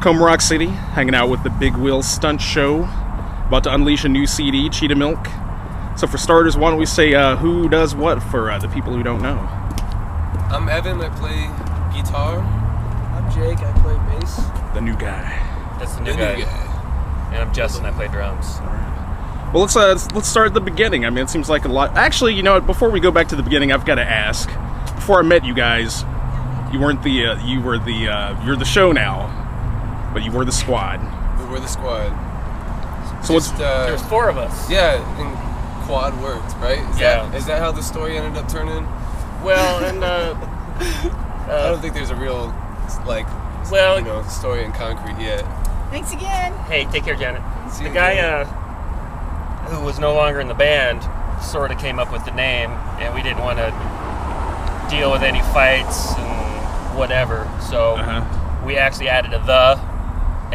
Tacoma Rock City, hanging out with the Big Wheel Stunt Show. About to unleash a new CD, Cheetah Milk. So for starters, why don't we say who does what for the people who don't know? I'm Evan, I play guitar. I'm Jake, I play bass. The new guy. That's the new guy. And I'm Justin, I play drums. Well, let's start at the beginning. I mean, it seems like a lot. Actually, you know what? Before we go back to the beginning, I've got to ask. Before I met you guys, you weren't the you're the show now, but you were the squad. We were the squad. So what's there's four of us. Yeah, and quad worked, right? Is that how the story ended up turning? Well, and I don't think there's a real story in concrete yet. Thanks again. Hey, take care, Janet. See The you guy again. who was no longer in the band sort of came up with the name, and we didn't want to deal with any fights and whatever. So we actually added a "the"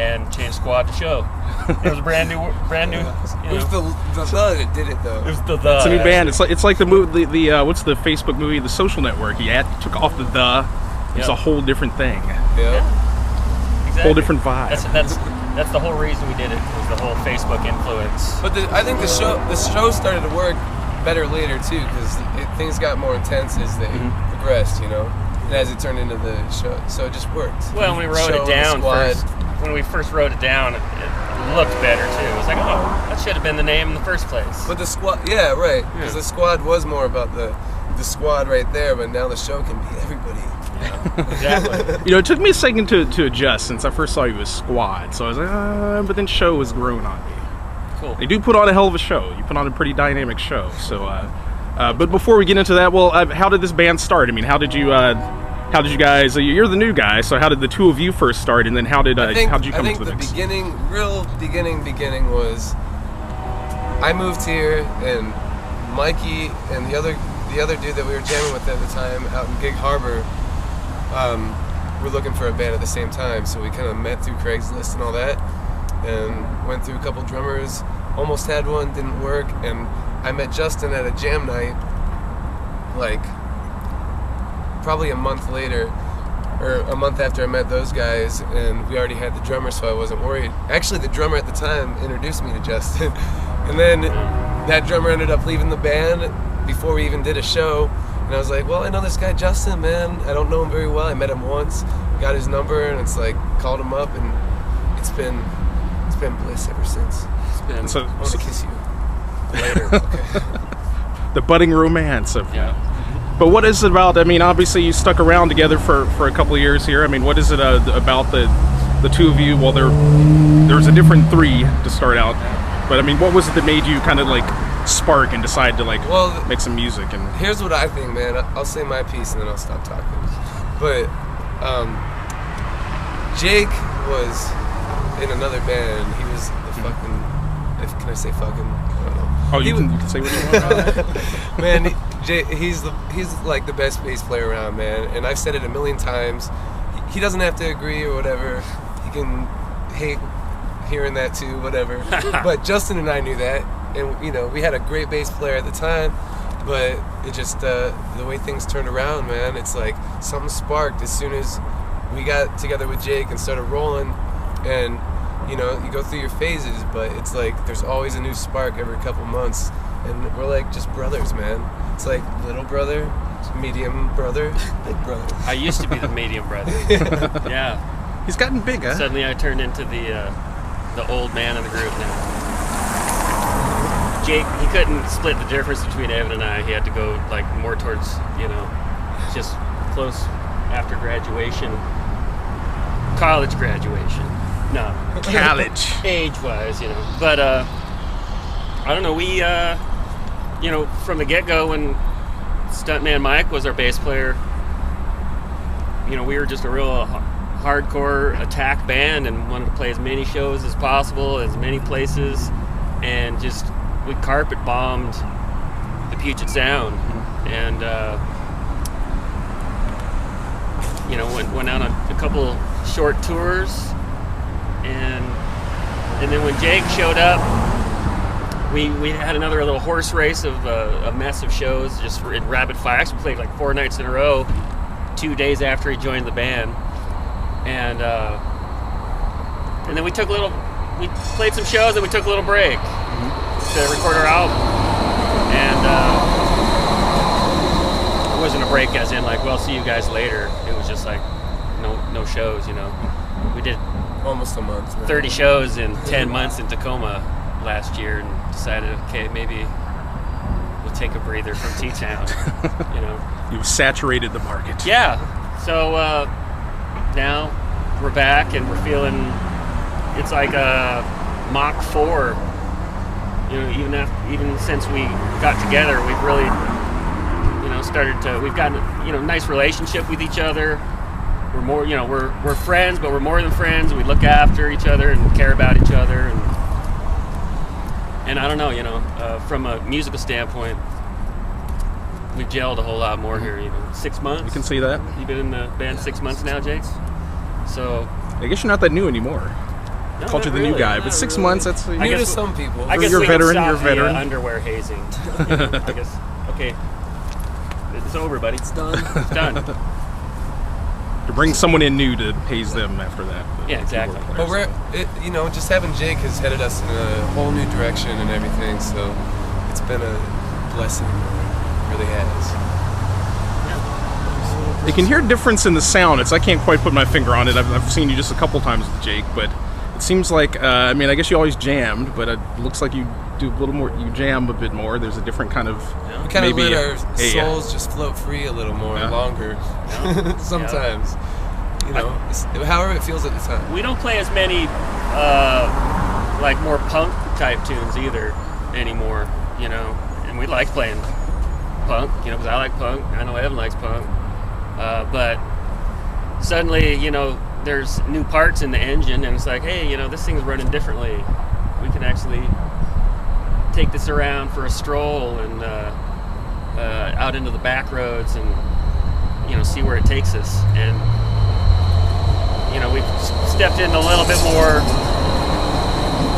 and changed squad to show. It was brand new. It was the that did it though. It was the. It's a new band. It's like the movie. The what's the Facebook movie? The Social Network. He took off the "the." It's a whole different thing. Yeah. Exactly. Whole different vibe. That's the whole reason we did it. Was the whole Facebook influence. But I think the show started to work better later too, because things got more intense as they progressed, you know, and as it turned into the show. So it just worked. Well, when we wrote it down first, when we first wrote it down, it looked better too. It was like, oh, that should have been the name in the first place. But the squad, yeah, right, because the squad was more about the squad right there, but now the show can be everybody. Exactly. You know, it took me a second to adjust since I first saw you as squad. So I was like, but then show was growing on me. Cool. They do put on a hell of a show. You put on a pretty dynamic show. So, but before we get into that, well, how did this band start? I mean, how did you guys? You're the new guy, so how did the two of you first start, and then how did you come into the mix? I think the beginning was I moved here, and Mikey and the other dude that we were jamming with at the time out in Gig Harbor, were looking for a band at the same time. So we kind of met through Craigslist and all that, and went through a couple drummers. Almost had one, didn't work, and I met Justin at a jam night, like probably a month later, or a month after I met those guys, and we already had the drummer, so I wasn't worried. Actually, the drummer at the time introduced me to Justin, and then that drummer ended up leaving the band before we even did a show, and I was like, well, I know this guy Justin, man. I don't know him very well. I met him once, got his number, and it's like, called him up, and it's been bliss ever since. I want to kiss you later. Okay. The budding romance of But what is it about? I mean, obviously you stuck around together for a couple of years here. I mean, what is it about the two of you? Well, there's a different three to start out, but I mean, what was it that made you kind of like spark and decide to make some music? And here's what I think, man. I'll say my piece and then I'll stop talking. But Jake was in another band. He was the fucking. Can I say fucking? I don't know. Oh, you can say what you want. Man, he's like the best bass player around, man. And I've said it a million times. He doesn't have to agree or whatever. He can hate hearing that too, whatever. But Justin and I knew that, and you know, we had a great bass player at the time. But it just the way things turned around, man. It's like something sparked as soon as we got together with Jake and started rolling, and. You know, you go through your phases, but it's like there's always a new spark every couple months, and we're like just brothers, man. It's like little brother, medium brother, big brother. I used to be the medium brother. Yeah. He's gotten bigger. Suddenly I turned into the old man of the group now. Jake, he couldn't split the difference between Evan and I. He had to go like more towards, you know, just close after graduation, college graduation. No, college age-wise, you know. But I don't know. We, you know, from the get-go, when Stuntman Mike was our bass player, you know, we were just a real hardcore attack band and wanted to play as many shows as possible, as many places, and just we carpet bombed the Puget Sound, and you know, went out on a couple short tours. And then when Jake showed up, we had another little horse race of a mess of shows just in rapid fire. Actually played like 4 nights in a row, 2 days after he joined the band. And And then we played some shows, and we took a little break to record our album. And it wasn't a break as in like, well, see you guys later. It was just like no shows, you know. We did almost a month. 30 shows in 10 months in Tacoma last year, and decided, okay, maybe we'll take a breather from T-Town, you know. You've saturated the market. Yeah. So now we're back, and we're feeling it's like a Mach 4. You know, even since we got together, we've really, you know, we've gotten, you know, nice relationship with each other. We're more, you know, we're friends, but we're more than friends. We look after each other and care about each other, and I don't know, you know, from a musical standpoint, we've gelled a whole lot more here. You know, 6 months. You can see that. You've been in the band 6 months now, Jake. So I guess you're not that new anymore. no, Called you not the new really, guy, not but 6 really. months, that's... New to some people. I guess You're we a veteran, can stop you're a veteran. The, underwear hazing. You know, I guess. Okay, it's over, buddy. It's done. It's done. To bring someone in new to haze them after that. Yeah, exactly. But you know, just having Jake has headed us in a whole new direction and everything, so it's been a blessing. It really has. You can hear a difference in the sound. I can't quite put my finger on it. I've seen you just a couple times with Jake, but it seems like, I mean, I guess you always jammed, but it looks like you do a little more, you jam a bit more. There's a different kind of... We kind of let our a souls just float free a little more, longer, sometimes. You know, however it feels at the time. We don't play as many, like, more punk type tunes either anymore, you know, and we like playing punk, you know, because I like punk. I know Evan likes punk. But suddenly, you know, there's new parts in the engine, and it's like, hey, you know, this thing's running differently. We can actually take this around for a stroll and out into the back roads and, you know, see where it takes us. And, you know, we've stepped into a little bit more,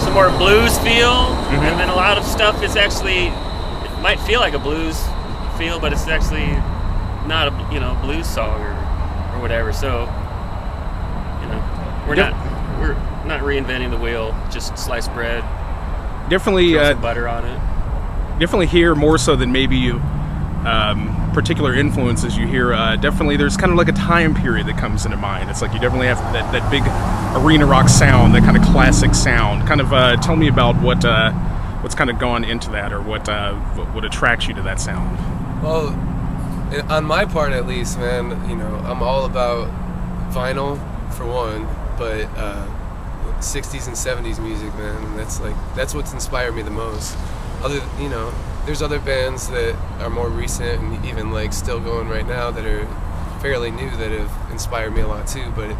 some more blues feel, and then a lot of stuff is actually, it might feel like a blues feel, but it's actually not a, you know, blues song or whatever. So, you know, we're not reinventing the wheel, just sliced bread, Definitely... throw some butter on it. Definitely hear more so than maybe you particular influences you hear. Definitely there's kind of like a time period that comes into mind. It's like you definitely have that big arena rock sound, that kind of classic sound. Kind of tell me about what's kind of gone into that, or what attracts you to that sound. Well, on my part at least, man, you know, I'm all about vinyl for one, but 60s and 70s music, man, and that's what's inspired me the most. You know, there's other bands that are more recent and even like still going right now that are fairly new that have inspired me a lot too, but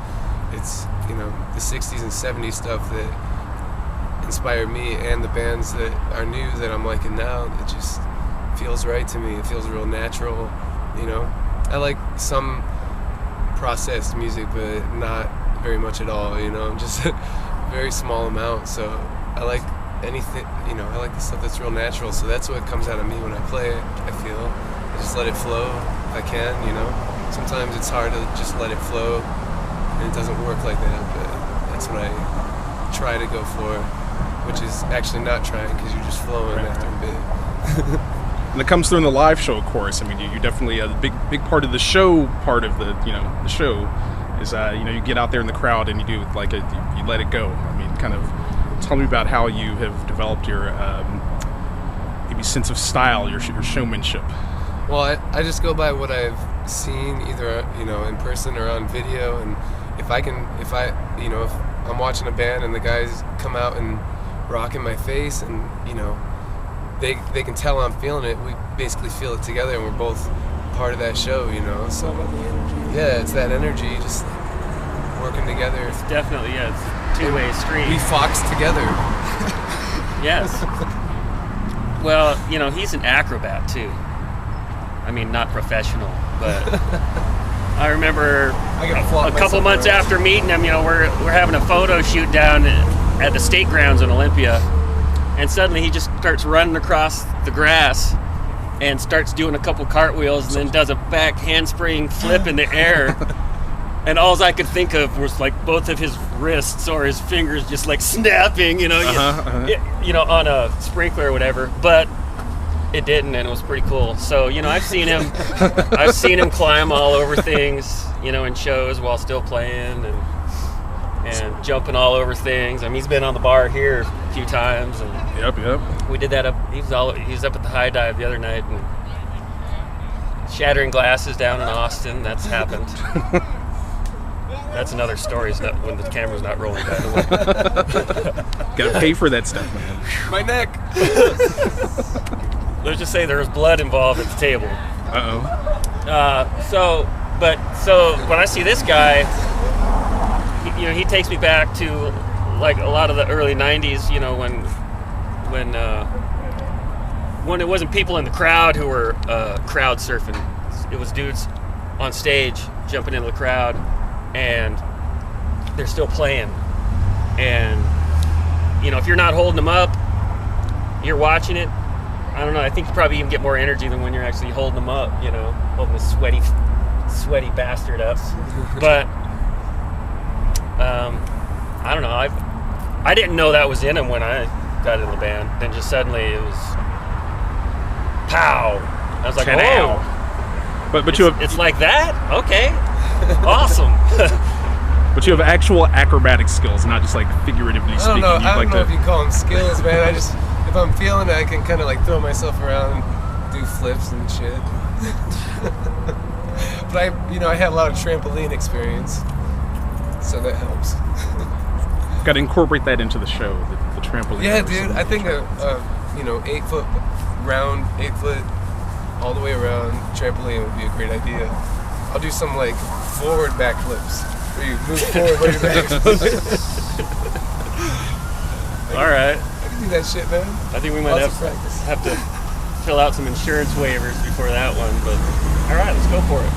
it's, you know, the 60s and 70s stuff that inspired me, and the bands that are new that I'm liking now, it just feels right to me. It feels real natural, you know. I like some processed music, but not very much at all, you know. Just a very small amount, so I like anything, you know, I like the stuff that's real natural, so that's what comes out of me when I play it. I feel I just let it flow if I can, you know. Sometimes it's hard to just let it flow and it doesn't work like that, but that's what I try to go for, which is actually not trying, because you're just flowing after a bit. And it comes through in the live show, of course. I mean, you definitely a big part of the show. Part of the the show is you get out there in the crowd and you do like you let it go. I mean, kind of tell me about how you have developed your maybe sense of style, your showmanship. Well, I just go by what I've seen either in person or on video, and if I'm watching a band and the guys come out and rock in my face, and they can tell I'm feeling it. We basically feel it together, and we're both part of that show, So yeah, it's that energy, just working together. It's definitely it's a two-way street. We fox together. Yes. Well, he's an acrobat too. I mean, not professional, but I remember a couple months after meeting him, we're having a photo shoot down at the state grounds in Olympia, and suddenly he just starts running across the grass and starts doing a couple cartwheels and then does a back handspring flip in the air. And all I could think of was like both of his wrists or his fingers just like snapping, you know, you know, on a sprinkler or whatever. But it didn't, and it was pretty cool. So, you know, I've seen him climb all over things, you know, in shows while still playing, and jumping all over things. I mean, he's been on the bar here a few times, and Yep. we did that up. He was up at the High Dive the other night, and shattering glasses down in Austin. That's happened. That's another story. Is when the camera's not rolling. By the way. Gotta pay for that stuff, man. My neck. Let's just say there was blood involved at the table. So when I see this guy, he takes me back to like a lot of the early '90s. You know, when it wasn't people in the crowd who were crowd surfing. It was dudes on stage jumping into the crowd, and they're still playing. And you know, if you're not holding them up, you're watching it. I don't know. I think you probably even get more energy than when you're actually holding them up. You know, holding the sweaty bastard up. But I don't know. I didn't know that was in him when I got in the band. Then just suddenly it was pow. I was like, whoa. But you have it's like that? Okay. Awesome. But you have actual acrobatic skills, not just like figuratively speaking. I don't know if you call them skills, man. If I'm feeling it, I can kind of like throw myself around and do flips and shit. But I had a lot of trampoline experience, so that helps. Got to incorporate that into the show, the trampoline. Yeah, dude. I think a 8 foot round, 8 foot all the way around trampoline would be a great idea. I'll do some like forward backflips where you move forward while you're backflipping. All right. I can do that shit, man. I think we might have to fill out some insurance waivers before that one, but all right, let's go for it.